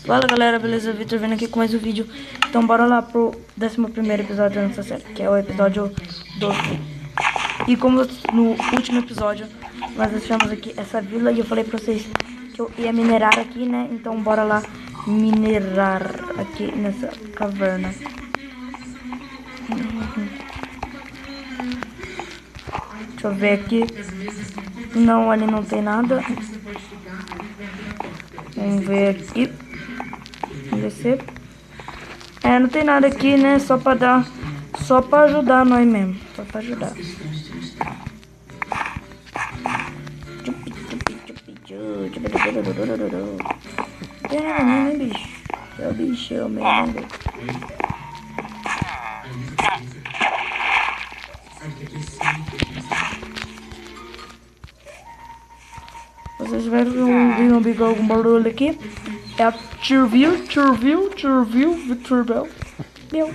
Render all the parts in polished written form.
Fala galera, beleza? Vitor vindo aqui com mais um vídeo. Então bora lá pro 11º episódio da nossa série, que é o episódio 12. E como no último episódio nós deixamos aqui essa vila e eu falei pra vocês que eu ia minerar aqui, né? Então bora lá minerar aqui nessa caverna. Deixa eu ver aqui. Não, ali não tem nada. Vamos ver aqui. Descer. Não tem nada aqui, né? Só pra ajudar nós mesmo. Só pra ajudar. Nem bicho. É o bicho, é o mesmo. Vocês viram algum barulho aqui? É a Turville, Victor Bell. Meu.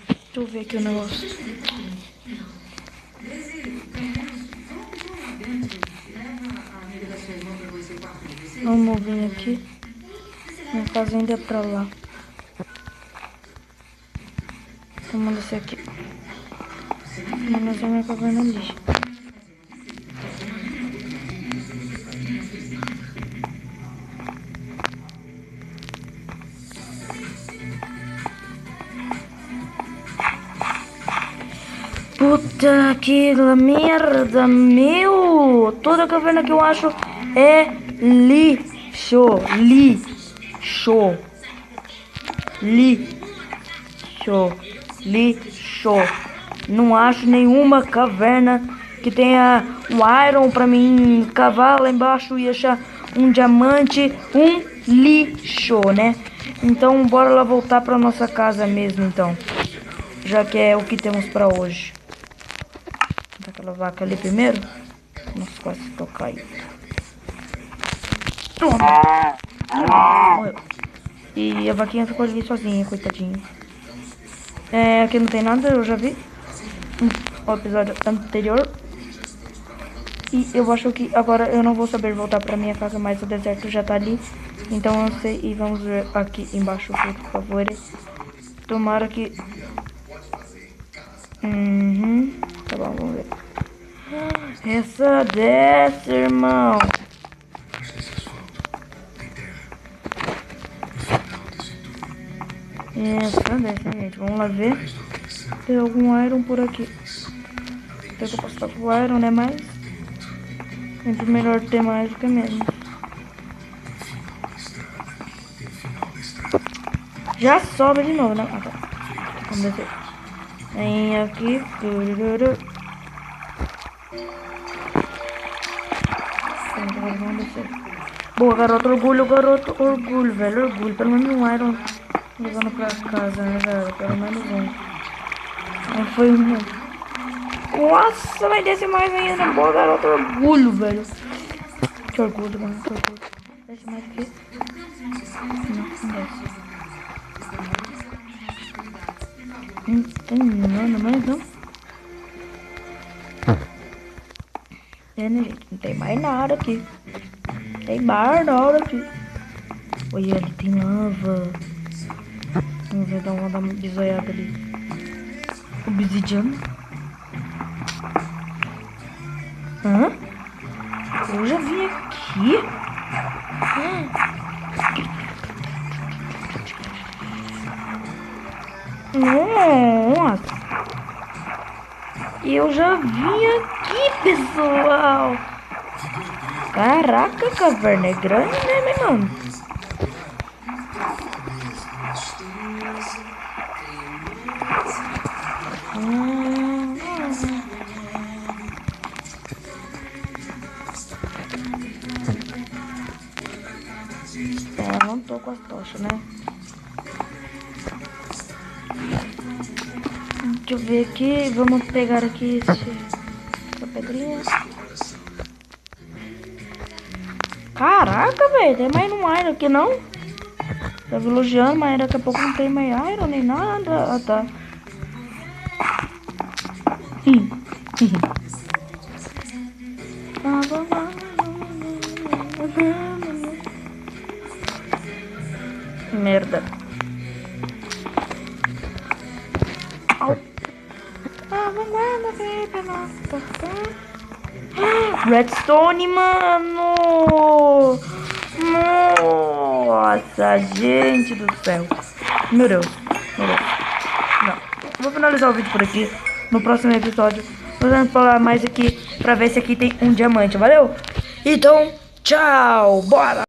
Deixa eu ver aqui o negócio. Vamos vir aqui. Minha fazenda é pra lá. Vamos descer aqui. Vamos ver minha caverna ali. Puta que merda, meu! Toda caverna que eu acho é lixo. Não acho nenhuma caverna que tenha um iron pra mim cavar lá embaixo e achar um diamante, um lixo, né? Então bora lá voltar pra nossa casa mesmo, então. Já que é o que temos pra hoje. Aquela vaca ali primeiro. Nossa, quase tocar aí. Toma! Morreu. E a vaquinha ficou ali sozinha, coitadinha. Aqui não tem nada, eu já vi o episódio anterior. E eu acho que agora eu não vou saber voltar pra minha casa, mas o deserto já tá ali. Então eu sei, e vamos ver aqui embaixo, por favor. Tomara que... Tá bom, vamos ver. Essa desce, irmão. Essa desce, gente. Vamos lá ver. Tem algum iron por aqui. Tem que eu posso estar com o iron, né? Mas sempre melhor ter mais do que menos. Já sobe de novo, né? Ah, tá. Vamos descer. Vem aqui. Vamos descer. Boa, garoto. Orgulho, velho. Orgulho. Pelo menos um iron levando pra casa, né, velho? Pelo menos um. Não foi um. Nossa, vai descer mais ainda. Boa, garoto. Orgulho, velho. Que orgulho, mano. Que orgulho. Desce mais aqui. Não desce. Não tem nada mais, não. Né, gente? Não tem mais nada aqui. Tem mais nada aqui. Olha, ali tem lava. Vamos ver, dar uma bisoiada ali. Obsidiano. Hã? Eu já vim aqui. Nossa. Eu já vim aqui, pessoal. Caraca, a caverna é grande, né, meu irmão? Eu não tô com as tochas, né? Deixa eu ver aqui. Vamos pegar aqui essa pedrinha. Caraca, velho, tem mais um Iron aqui não? Tava elogiando, mas daqui a pouco não tem mais Iron nem nada. Ah, tá. Merda. Au. Redstone, mano. Nossa, gente do céu. Meu Deus. Meu Deus. Não. Vou finalizar o vídeo por aqui. No próximo episódio vamos falar mais aqui pra ver se aqui tem um diamante. Valeu? Então, tchau. Bora.